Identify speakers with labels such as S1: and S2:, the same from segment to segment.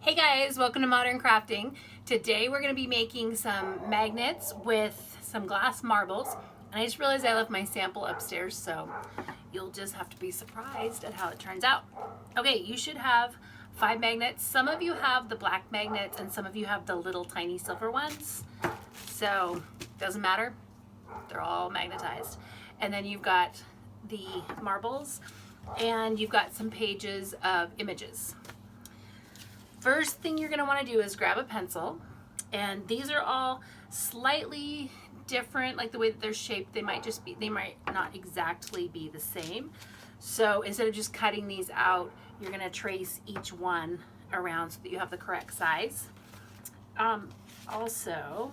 S1: Hey guys, welcome to Modern Crafting. Today we're going to be making some magnets with some glass marbles. And I just realized I left my sample upstairs, so you'll just have to be surprised at how it turns out. Okay, you should have 5 magnets. Some of you have the black magnets and some of you have the little tiny silver ones. So, doesn't matter. They're all magnetized. And then you've got the marbles and you've got some pages of images. First thing you're going to want to do is grab a pencil, and these are all slightly different, like the way that they're shaped. They might not exactly be the same. So instead of just cutting these out, you're going to trace each one around so that you have the correct size. Also,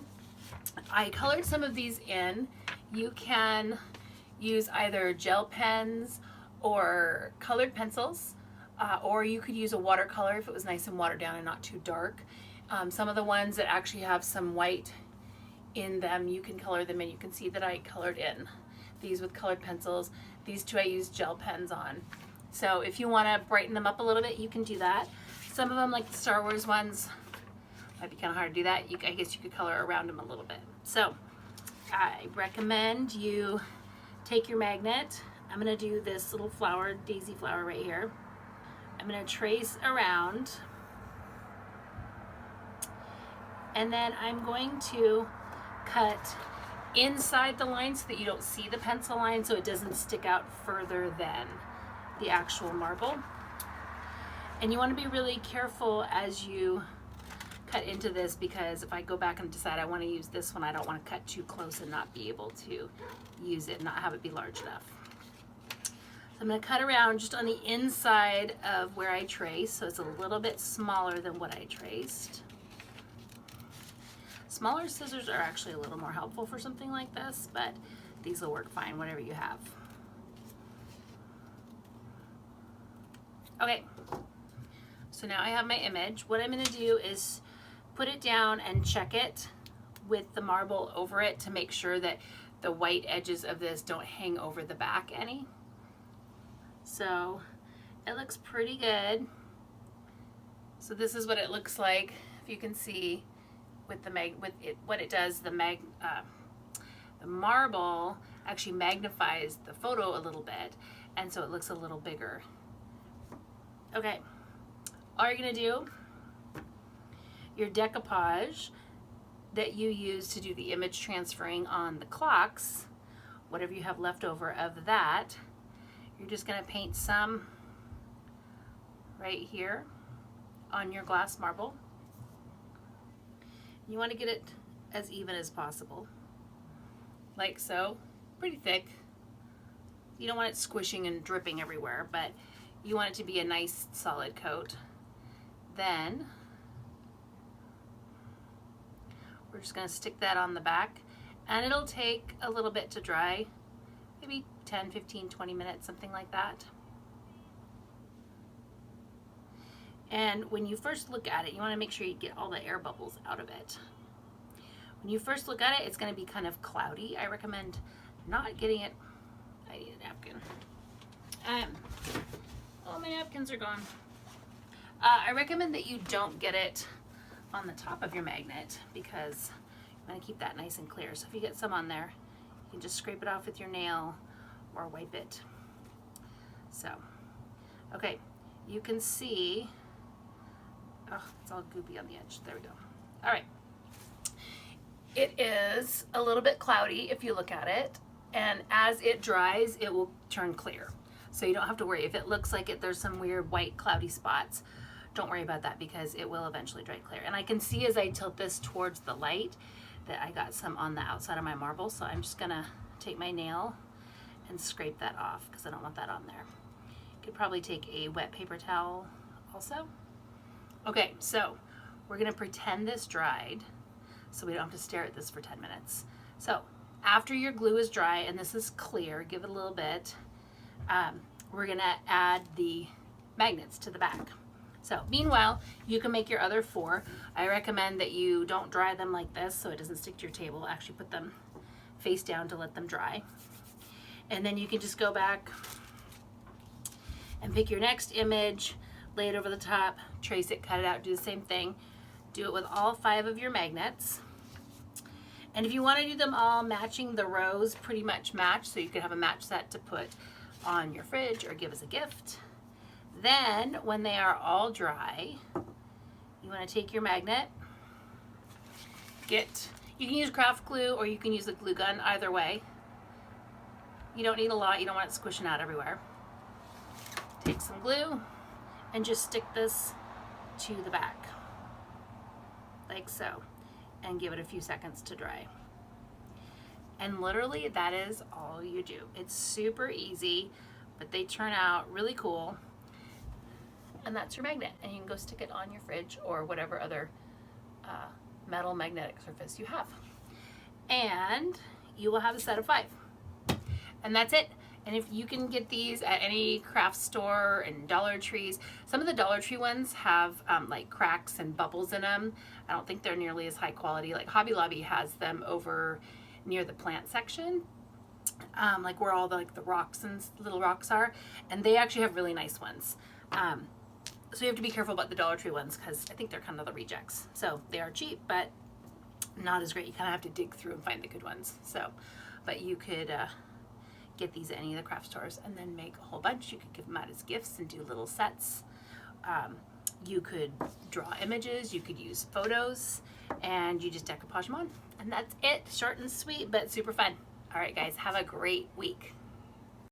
S1: I colored some of these in. You can use either gel pens or colored pencils. Or you could use a watercolor if it was nice and watered down and not too dark. Some of the ones that actually have some white in them, you can color them in. You can see that I colored in these with colored pencils. These two I used gel pens on. So if you want to brighten them up a little bit, you can do that. Some of them, like the Star Wars ones, might be kind of hard to do that. I guess you could color around them a little bit. So I recommend you take your magnet. I'm going to do this little flower, daisy flower right here. I'm going to trace around, and then I'm going to cut inside the line so that you don't see the pencil line, so it doesn't stick out further than the actual marble. And you want to be really careful as you cut into this, because if I go back and decide I want to use this one, I don't want to cut too close and not be able to use it and not have it be large enough. So I'm going to cut around just on the inside of where I traced, so it's a little bit smaller than what I traced. Smaller scissors are actually a little more helpful for something like this, but these will work fine, whatever you have. Okay, so now I have my image. What I'm going to do is put it down and check it with the marble over it to make sure that the white edges of this don't hang over the back any. So it looks pretty good. So this is what it looks like. If you can see with what it does, the marble actually magnifies the photo a little bit, and so it looks a little bigger. Okay, all you're gonna do, your decoupage that you use to do the image transferring on the clocks, whatever you have left over of that, you're just going to paint some right here on your glass marble. You want to get it as even as possible, like so, pretty thick. You don't want it squishing and dripping everywhere, but you want it to be a nice solid coat. Then we're just going to stick that on the back, and it'll take a little bit to dry, maybe 10, 15, 20 minutes, something like that. And when you first look at it, you want to make sure you get all the air bubbles out of it. When you first look at it, it's going to be kind of cloudy. I recommend not getting it. I need a napkin. Oh, my napkins are gone. I recommend that you don't get it on the top of your magnet, because you want to keep that nice and clear. So if you get some on there, you can just scrape it off with your nail or wipe it. So, okay, you can see, oh, it's all goopy on the edge. There we go. All right. It is a little bit cloudy if you look at it, and as it dries, it will turn clear. So you don't have to worry. If it looks like there's some weird white cloudy spots, don't worry about that, because it will eventually dry clear. And I can see as I tilt this towards the light that I got some on the outside of my marble, so I'm just gonna take my nail and scrape that off, because I don't want that on there. You could probably take a wet paper towel also. Okay, so we're gonna pretend this dried so we don't have to stare at this for 10 minutes. So after your glue is dry and this is clear, give it a little bit, we're gonna add the magnets to the back. So meanwhile, you can make your other 4. I recommend that you don't dry them like this so it doesn't stick to your table. Actually put them face down to let them dry. And then you can just go back and pick your next image lay it over the top, trace it, cut it out, do the same thing. Do it with all 5 of your magnets. And if you want to do them all matching, the rows pretty much match, so you could have a match set to put on your fridge or give as a gift. Then when they are all dry, you want to take your magnet, you can use craft glue or you can use a glue gun, either way. You don't need a lot, you don't want it squishing out everywhere. Take some glue and just stick this to the back, like so, and give it a few seconds to dry. And literally that is all you do. It's super easy, but they turn out really cool. And that's your magnet, and you can go stick it on your fridge or whatever other metal magnetic surface you have. And you will have a set of 5. And that's it. And if you can get these at any craft store and Dollar Trees, some of the Dollar Tree ones have like cracks and bubbles in them. I don't think they're nearly as high quality. Like Hobby Lobby has them over near the plant section, like where all the rocks and little rocks are, and they actually have really nice ones. So you have to be careful about the Dollar Tree ones because I think they're kind of the rejects. So they are cheap, but not as great. You kind of have to dig through and find the good ones. So, but you could get these at any of the craft stores and then make a whole bunch. You could give them out as gifts and do little sets. You could draw images, you could use photos, and you just decoupage them on. And that's it. Short and sweet, but super fun. All right, guys, have a great week.